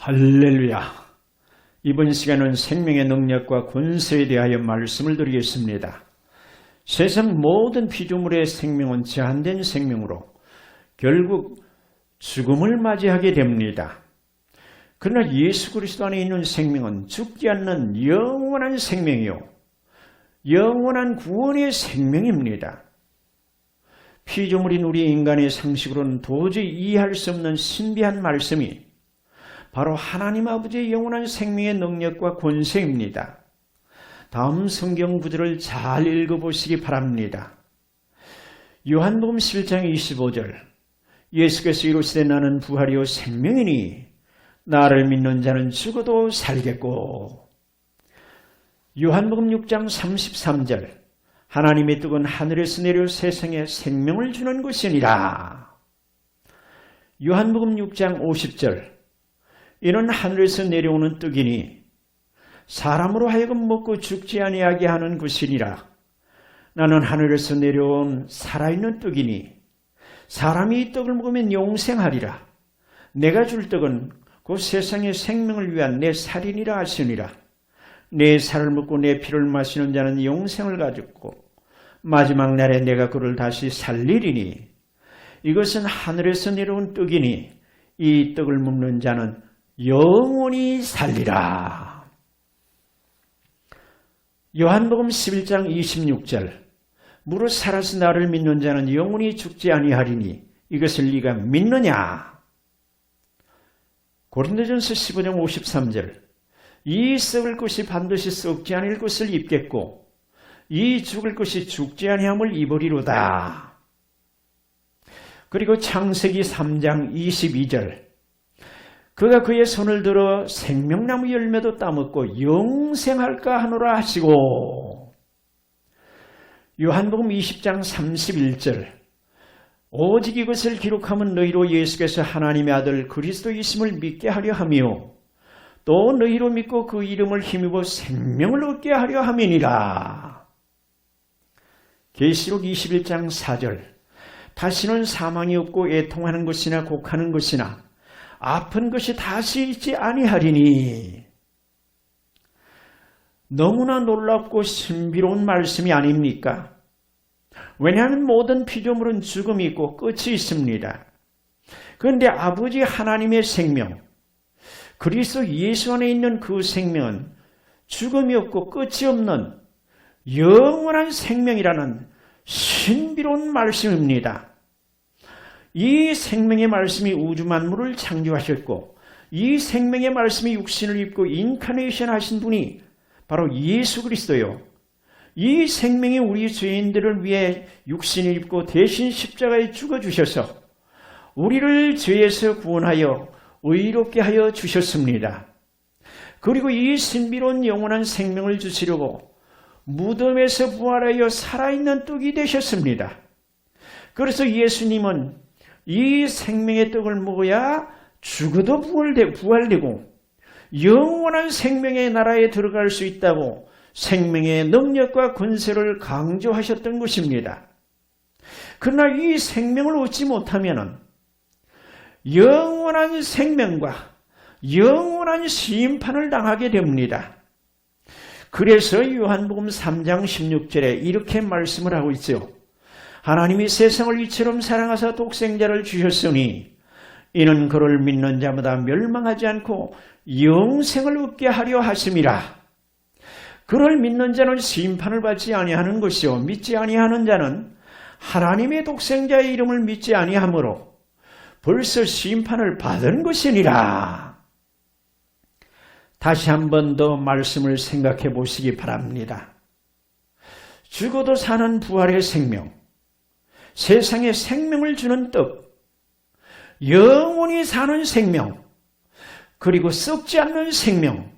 할렐루야. 이번 시간은 생명의 능력과 권세에 대하여 말씀을 드리겠습니다. 세상 모든 피조물의 생명은 제한된 생명으로 결국 죽음을 맞이하게 됩니다. 그러나 예수 그리스도 안에 있는 생명은 죽지 않는 영원한 생명이요, 영원한 구원의 생명입니다. 피조물인 우리 인간의 상식으로는 도저히 이해할 수 없는 신비한 말씀이 바로 하나님 아버지의 영원한 생명의 능력과 권세입니다. 다음 성경 구절을 잘 읽어보시기 바랍니다. 요한복음 11장 25절, 예수께서 이르시되 나는 부활이요 생명이니 나를 믿는 자는 죽어도 살겠고. 요한복음 6장 33절, 하나님의 뜻은 하늘에서 내려 세상에 생명을 주는 것이니라. 요한복음 6장 50절, 이는 하늘에서 내려오는 떡이니 사람으로 하여금 먹고 죽지 아니하게 하는 것이니라. 나는 하늘에서 내려온 살아있는 떡이니 사람이 이 떡을 먹으면 영생하리라. 내가 줄 떡은 곧 세상의 생명을 위한 내 살이니라 하시니라. 내 살을 먹고 내 피를 마시는 자는 영생을 가졌고 마지막 날에 내가 그를 다시 살리리니 이것은 하늘에서 내려온 떡이니 이 떡을 먹는 자는 영원히 살리라. 요한복음 11장 26절, 무릇 살아서 나를 믿는 자는 영원히 죽지 아니하리니 이것을 네가 믿느냐. 고린도전서 15장 53절, 이 썩을 것이 반드시 썩지 아니할 것을 입겠고 이 죽을 것이 죽지 아니함을 입으리로다. 그리고 창세기 3장 22절, 그가 그의 손을 들어 생명나무 열매도 따먹고 영생할까 하노라 하시고. 요한복음 20장 31절, 오직 이것을 기록하면 너희로 예수께서 하나님의 아들 그리스도이심을 믿게 하려 하며 또 너희로 믿고 그 이름을 힘입어 생명을 얻게 하려 함이니라. 계시록 21장 4절, 다시는 사망이 없고 애통하는 것이나 곡하는 것이나 아픈 것이 다시 있지 아니하리니. 너무나 놀랍고 신비로운 말씀이 아닙니까? 왜냐하면 모든 피조물은 죽음이 있고 끝이 있습니다. 그런데 아버지 하나님의 생명, 그리스도 예수 안에 있는 그 생명은 죽음이 없고 끝이 없는 영원한 생명이라는 신비로운 말씀입니다. 이 생명의 말씀이 우주 만물을 창조하셨고 이 생명의 말씀이 육신을 입고 인카네이션 하신 분이 바로 예수 그리스도요. 이 생명이 우리 죄인들을 위해 육신을 입고 대신 십자가에 죽어주셔서 우리를 죄에서 구원하여 의롭게 하여 주셨습니다. 그리고 이 신비로운 영원한 생명을 주시려고 무덤에서 부활하여 살아있는 떡이 되셨습니다. 그래서 예수님은 이 생명의 떡을 먹어야 죽어도 부활되고 영원한 생명의 나라에 들어갈 수 있다고 생명의 능력과 권세를 강조하셨던 것입니다. 그러나 이 생명을 얻지 못하면 영원한 생명과 영원한 심판을 당하게 됩니다. 그래서 요한복음 3장 16절에 이렇게 말씀을 하고 있죠. 하나님이 세상을 이처럼 사랑하사 독생자를 주셨으니 이는 그를 믿는 자마다 멸망하지 않고 영생을 얻게 하려 하심이라. 그를 믿는 자는 심판을 받지 아니하는 것이요 믿지 아니하는 자는 하나님의 독생자의 이름을 믿지 아니하므로 벌써 심판을 받은 것이니라. 다시 한 번 더 말씀을 생각해 보시기 바랍니다. 죽어도 사는 부활의 생명, 세상에 생명을 주는 떡, 영원히 사는 생명, 그리고 썩지 않는 생명,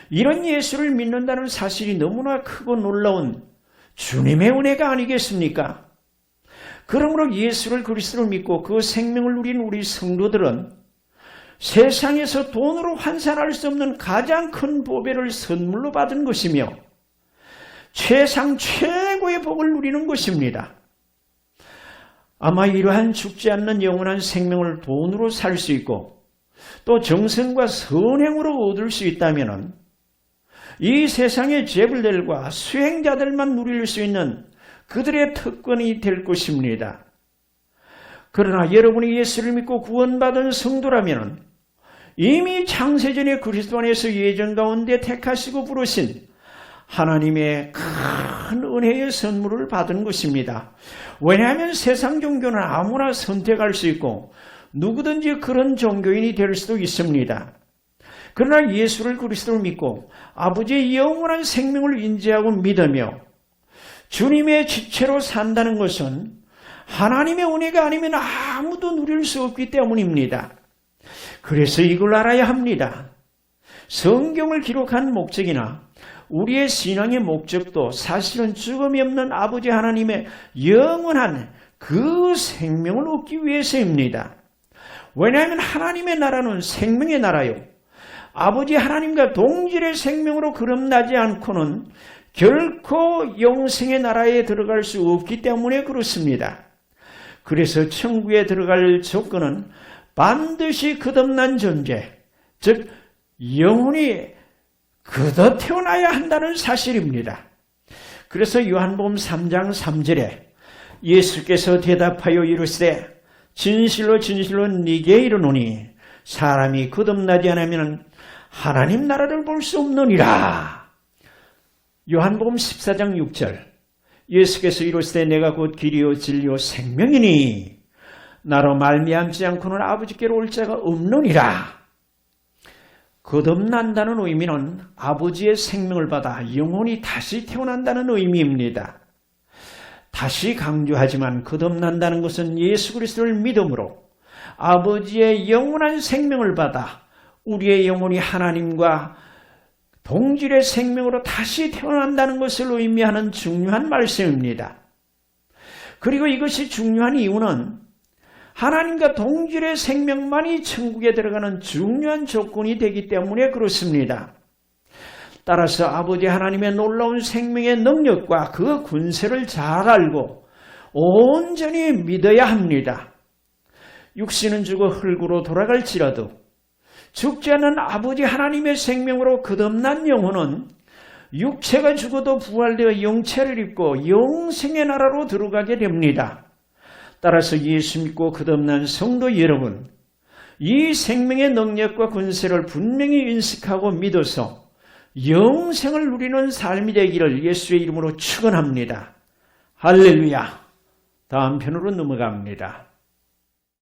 이런 예수를 믿는다는 사실이 너무나 크고 놀라운 주님의 은혜가 아니겠습니까? 그러므로 예수를 그리스도를 믿고 그 생명을 누린 우리 성도들은 세상에서 돈으로 환산할 수 없는 가장 큰 보배를 선물로 받은 것이며 최상 최고의 복을 누리는 것입니다. 아마 이러한 죽지 않는 영원한 생명을 돈으로 살 수 있고 또 정성과 선행으로 얻을 수 있다면 이 세상의 재벌들과 수행자들만 누릴 수 있는 그들의 특권이 될 것입니다. 그러나 여러분이 예수를 믿고 구원받은 성도라면 이미 창세전에 그리스도 안에서 예전 가운데 택하시고 부르신 하나님의 큰 은혜의 선물을 받은 것입니다. 왜냐하면 세상 종교는 아무나 선택할 수 있고 누구든지 그런 종교인이 될 수도 있습니다. 그러나 예수를 그리스도를 믿고 아버지의 영원한 생명을 인지하고 믿으며 주님의 지체로 산다는 것은 하나님의 은혜가 아니면 아무도 누릴 수 없기 때문입니다. 그래서 이걸 알아야 합니다. 성경을 기록한 목적이나 우리의 신앙의 목적도 사실은 죽음이 없는 아버지 하나님의 영원한 그 생명을 얻기 위해서입니다. 왜냐하면 하나님의 나라는 생명의 나라요. 아버지 하나님과 동질의 생명으로 거듭나지 않고는 결코 영생의 나라에 들어갈 수 없기 때문에 그렇습니다. 그래서 천국에 들어갈 조건은 반드시 거듭난 존재, 즉 영혼이 거듭 태어나야 한다는 사실입니다. 그래서 요한복음 3장 3절에 예수께서 대답하여 이르시되 진실로 진실로 네게 이르노니 사람이 거듭나지 않으면 하나님 나라를 볼 수 없느니라. 요한복음 14장 6절 예수께서 이르시되 내가 곧 길이요 진리요 생명이니 나로 말미암지 않고는 아버지께로 올 자가 없느니라. 거듭난다는 의미는 아버지의 생명을 받아 영혼이 다시 태어난다는 의미입니다. 다시 강조하지만 거듭난다는 것은 예수 그리스도를 믿음으로 아버지의 영원한 생명을 받아 우리의 영혼이 하나님과 동질의 생명으로 다시 태어난다는 것을 의미하는 중요한 말씀입니다. 그리고 이것이 중요한 이유는 하나님과 동질의 생명만이 천국에 들어가는 중요한 조건이 되기 때문에 그렇습니다. 따라서 아버지 하나님의 놀라운 생명의 능력과 그 군세를 잘 알고 온전히 믿어야 합니다. 육신은 죽어 흙으로 돌아갈지라도 죽지 않는 아버지 하나님의 생명으로 거듭난 영혼은 육체가 죽어도 부활되어 영체를 입고 영생의 나라로 들어가게 됩니다. 따라서 예수 믿고 거듭난 성도 여러분, 이 생명의 능력과 군세를 분명히 인식하고 믿어서 영생을 누리는 삶이 되기를 예수의 이름으로 축원합니다. 할렐루야. 다음 편으로 넘어갑니다.